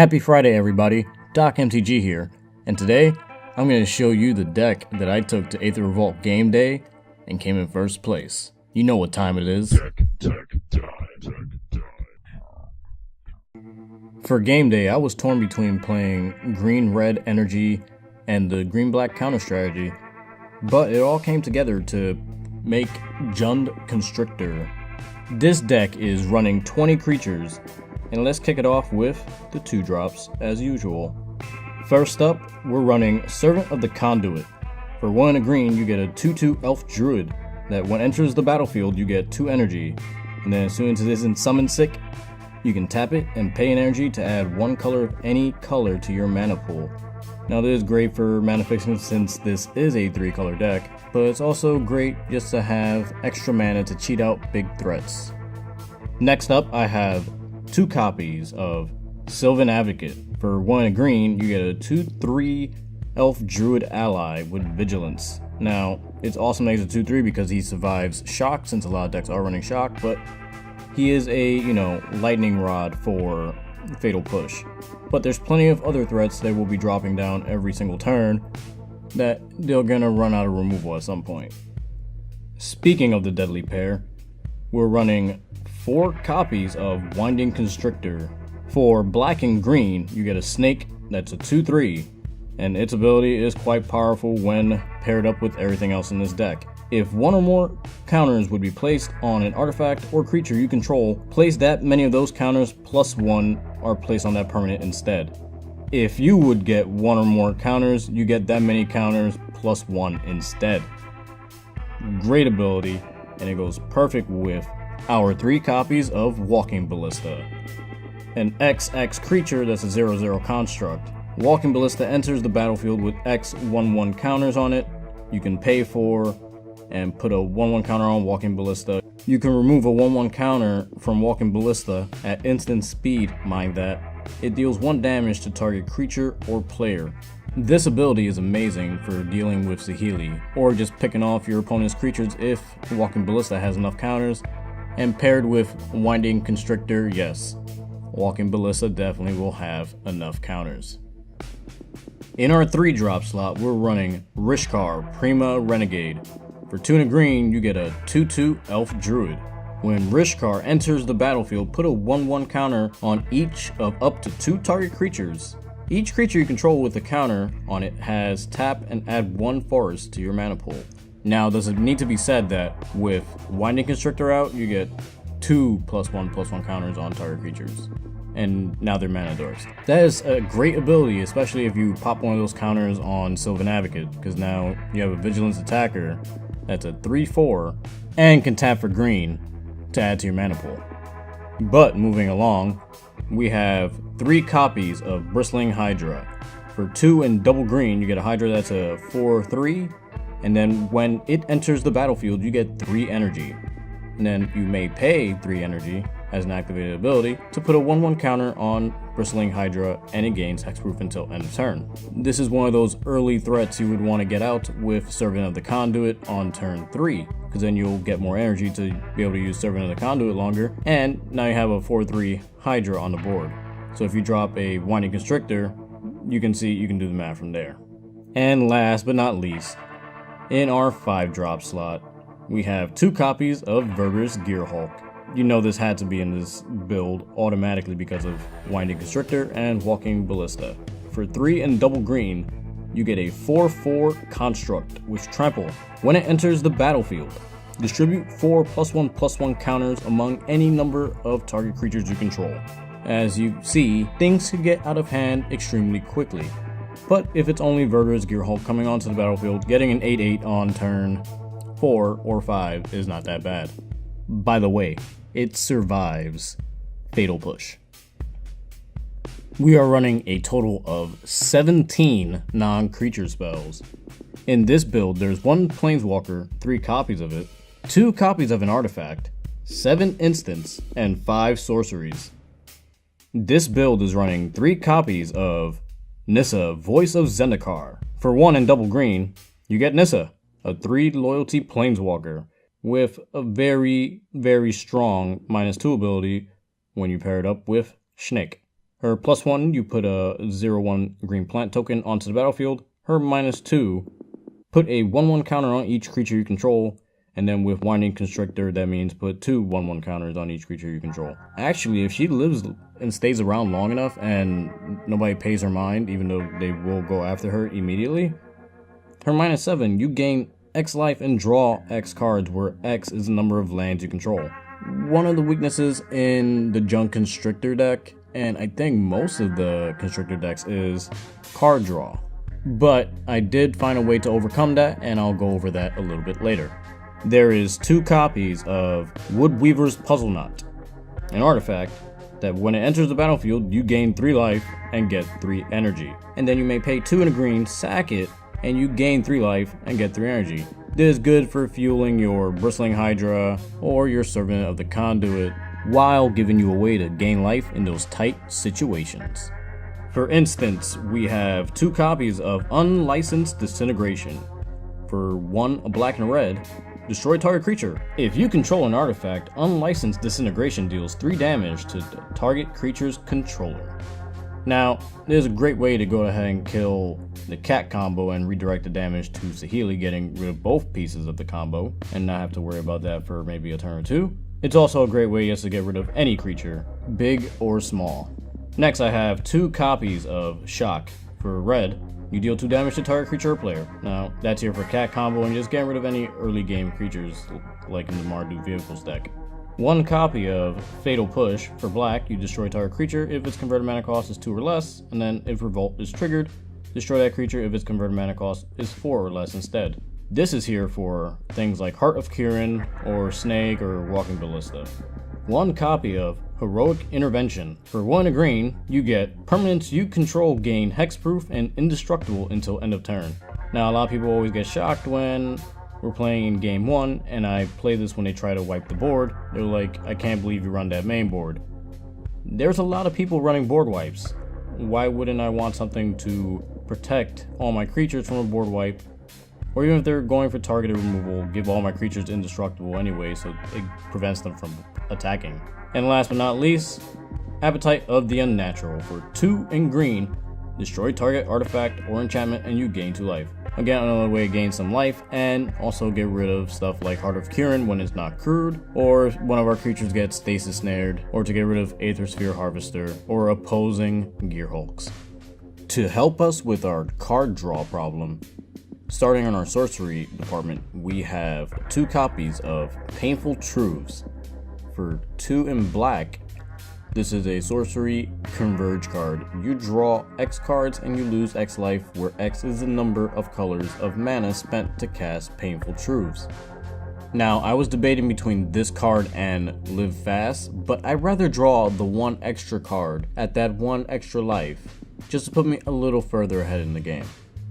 Happy Friday everybody, Doc MTG here, and today I'm going to show you the deck that I took to Aether Revolt game day and came in first place. You know what time it is. For game day, I was torn between playing green-red energy and the green-black counter strategy, but it all came together to make JUND Constrictor. This deck is running 20 creatures, and let's kick it off with the 2-drops as usual. First up, we're running Servant of the Conduit. For 1 and a green, you get a 2/2 Elf Druid that when enters the battlefield, you get 2 energy. And then as soon as it isn't summon sick, you can tap it and pay an energy to add 1 color of any color to your mana pool. Now this is great for mana fixing since this is a 3-color deck, but it's also great just to have extra mana to cheat out big threats. Next up, I have 2 copies of Sylvan Advocate. For 1 and a green, you get a 2/3 Elf Druid ally with Vigilance. Now, it's awesome that he's a 2/3 because he survives shock, since a lot of decks are running shock, but he is a, lightning rod for Fatal Push. But there's plenty of other threats that will be dropping down every single turn that they're gonna run out of removal at some point. Speaking of the deadly pair, we're running 4 copies of Winding Constrictor. For black and green, you get a snake that's a 2/3, and its ability is quite powerful when paired up with everything else in this deck. If 1 or more counters would be placed on an artifact or creature you control, place that many of those counters plus 1 are placed on that permanent instead. If you would get 1 or more counters, you get that many counters plus 1 instead. Great ability, and it goes perfect with our 3 copies of Walking Ballista. An XX creature that's a 0/0 construct. Walking Ballista enters the battlefield with X 1/1 counters on it. You can pay for and put a 1/1 counter on Walking Ballista. You can remove a 1/1 counter from Walking Ballista at instant speed, mind that. It deals 1 damage to target creature or player. This ability is amazing for dealing with Saheeli, or just picking off your opponent's creatures if Walking Ballista has enough counters, and paired with Winding Constrictor, yes, Walking Ballista definitely will have enough counters. In our 3-drop slot, we're running Rishkar, Peema, Renegade. For 2 and a green, you get a 2/2 Elf Druid. When Rishkar enters the battlefield, put a 1/1 counter on each of up to 2 target creatures. Each creature you control with a counter on it has tap and add 1 forest to your mana pool. Now, does it need to be said that with Winding Constrictor out, you get 2 +1/+1 counters on target creatures, and now they're mana dwarfs. That is a great ability, especially if you pop one of those counters on Sylvan Advocate, because now you have a Vigilance attacker that's a 3/4 and can tap for green to add to your mana pool. But moving along, we have 3 copies of Bristling Hydra. For 2 and double green, you get a Hydra that's a 4/3, and then when it enters the battlefield, you get 3 energy. And then you may pay 3 energy as an activated ability to put a 1/1 counter on Bristling Hydra, and it gains hexproof until end of turn. This is one of those early threats you would want to get out with Servant of the Conduit on turn 3, because then you'll get more energy to be able to use Servant of the Conduit longer, and now you have a 4/3 Hydra on the board. So if you drop a Winding Constrictor, you can do the math from there. And last but not least, in our 5-drop slot, we have 2 copies of Verdurous Gearhulk. You know this had to be in this build automatically because of Winding Constrictor and Walking Ballista. For 3 and double green, you get a 4/4 construct with trample. When it enters the battlefield, distribute 4 +1/+1 counters among any number of target creatures you control. As you see, things can get out of hand extremely quickly. But if it's only Verdurous Gearhulk coming onto the battlefield, getting an 8/8 on turn 4 or 5 is not that bad. By the way, it survives Fatal Push. We are running a total of 17 non-creature spells. In this build, there's 1 Planeswalker, 3 copies of it, 2 copies of an artifact, 7 instants, and 5 sorceries. This build is running 3 copies of Nissa, Voice of Zendikar. For 1 and double green, you get Nissa, a 3 loyalty Planeswalker with a very, very strong -2 ability when you pair it up with Snake. Her +1, you put a 0/1 green plant token onto the battlefield. Her -2, put a 1/1 counter on each creature you control. And then with Winding Constrictor, that means put 2 1/1 counters on each creature you control. Actually, if she lives and stays around long enough and nobody pays her mind, even though they will go after her immediately, her -7, you gain X life and draw X cards, where X is the number of lands you control. One of the weaknesses in the JUND Constrictor deck, and I think most of the Constrictor decks, is card draw. But I did find a way to overcome that, and I'll go over that a little bit later. There is 2 copies of Woodweaver's Puzzleknot, an artifact that when it enters the battlefield, you gain 3 life and get 3 energy. And then you may pay 2 and a green, sack it, and you gain 3 life and get 3 energy. This is good for fueling your Bristling Hydra or your Servant of the Conduit, while giving you a way to gain life in those tight situations. For instance, we have 2 copies of Unlicensed Disintegration. For 1, a black and a red, destroy target creature. If you control an artifact, Unlicensed Disintegration deals 3 damage to the target creature's controller. Now, there's a great way to go ahead and kill the cat combo and redirect the damage to Saheeli, getting rid of both pieces of the combo, and not have to worry about that for maybe a turn or 2. It's also a great way just to get rid of any creature, big or small. Next, I have 2 copies of Shock. For red, you deal 2 damage to target creature or player. Now, that's here for cat combo and just getting rid of any early game creatures like in the Mardu Vehicles deck. 1 copy of Fatal Push. For black, you destroy target creature if its converted mana cost is 2 or less, and then if Revolt is triggered, destroy that creature if its converted mana cost is 4 or less instead. This is here for things like Heart of Kiran or Snake or Walking Ballista. 1 copy of Heroic Intervention. For 1 a green, you get permanents you control gain hexproof and indestructible until end of turn. Now, a lot of people always get shocked when we're playing in game 1 and I play this when they try to wipe the board. They're like, I can't believe you run that main board. There's a lot of people running board wipes. Why wouldn't I want something to protect all my creatures from a board wipe? Or even if they're going for targeted removal, give all my creatures indestructible anyway, so it prevents them from attacking. And last but not least, Appetite of the Unnatural. For 2 in green, destroy target artifact or enchantment and you gain 2 life. Again, another way to gain some life, and also get rid of stuff like Heart of Kiran when it's not crewed, or if one of our creatures gets stasis snared, or to get rid of Aether Sphere Harvester, or opposing Gearhulks. To help us with our card draw problem, starting on our sorcery department, we have 2 copies of Painful Truths. For 2 in black, this is a sorcery converge card. You draw X cards and you lose X life, where X is the number of colors of mana spent to cast Painful Truths. Now, I was debating between this card and Live Fast, but I'd rather draw the 1 extra card at that 1 extra life, just to put me a little further ahead in the game.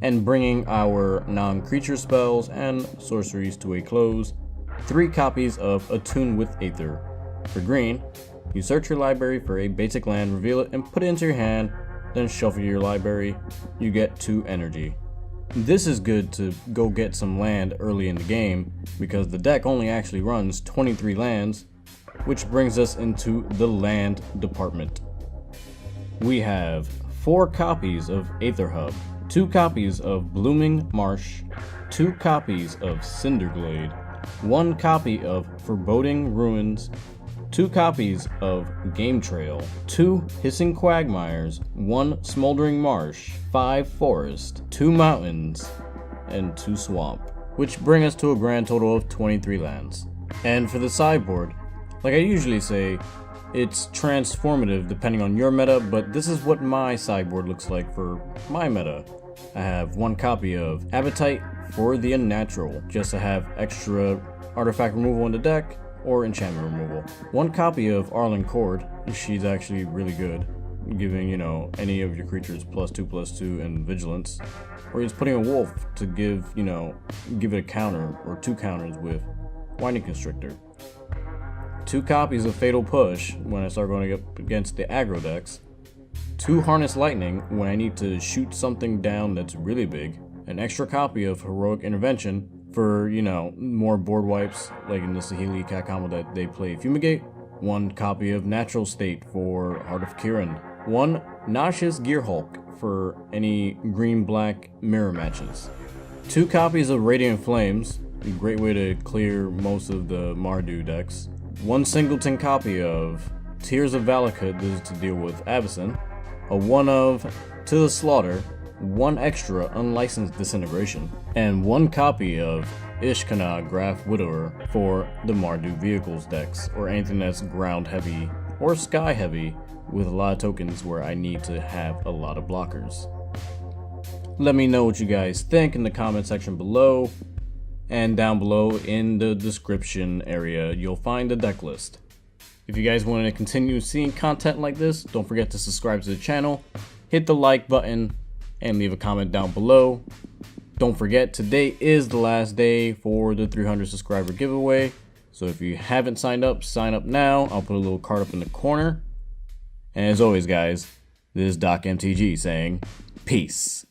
And bringing our non-creature spells and sorceries to a close, 3 copies of Attune with Aether. For green, you search your library for a basic land, reveal it, and put it into your hand, then shuffle your library. You get 2 energy. This is good to go get some land early in the game, because the deck only actually runs 23 lands, which brings us into the land department. We have 4 copies of Aether Hub, 2 copies of Blooming Marsh, 2 copies of Cinder Glade, 1 copy of Foreboding Ruins, 2 copies of Game Trail, 2 Hissing Quagmires, 1 Smoldering Marsh, 5 Forest, 2 Mountains, and 2 Swamp, which bring us to a grand total of 23 lands. And for the sideboard, like I usually say, it's transformative depending on your meta, but this is what my sideboard looks like for my meta. I have 1 copy of Appetite for the Unnatural, just to have extra artifact removal in the deck, or enchantment removal. 1 copy of Arlinn Kord. She's actually really good, giving, any of your creatures +2/+2 and vigilance. Or he's putting a wolf to give it a counter, or 2 counters with Winding Constrictor. 2 copies of Fatal Push when I start going up against the aggro decks. 2 Harness Lightning when I need to shoot something down that's really big. An extra copy of Heroic Intervention for, more board wipes, like in the Saheeli cat combo that they play Fumigate. 1 copy of Natural State for Heart of Kiran. 1 Noxious Gearhulk for any green-black mirror matches. 2 copies of Radiant Flames, a great way to clear most of the Mardu decks. 1 singleton copy of Tears of Valakut, this is to deal with Avacyn. A 1 of To the Slaughter, 1 extra unlicensed Disintegration. And 1 copy of Ishkanah Grafwidow for the Mardu Vehicles decks, or anything that's ground heavy or sky heavy with a lot of tokens where I need to have a lot of blockers. Let me know what you guys think in the comment section below, and down below in the description area you'll find the deck list. If you guys want to continue seeing content like this, don't forget to subscribe to the channel, hit the like button, and leave a comment down below. Don't forget, today is the last day for the 300 subscriber giveaway, so if you haven't signed up, sign up now. I'll put a little card up in the corner. And as always guys, this is Doc MTG saying peace.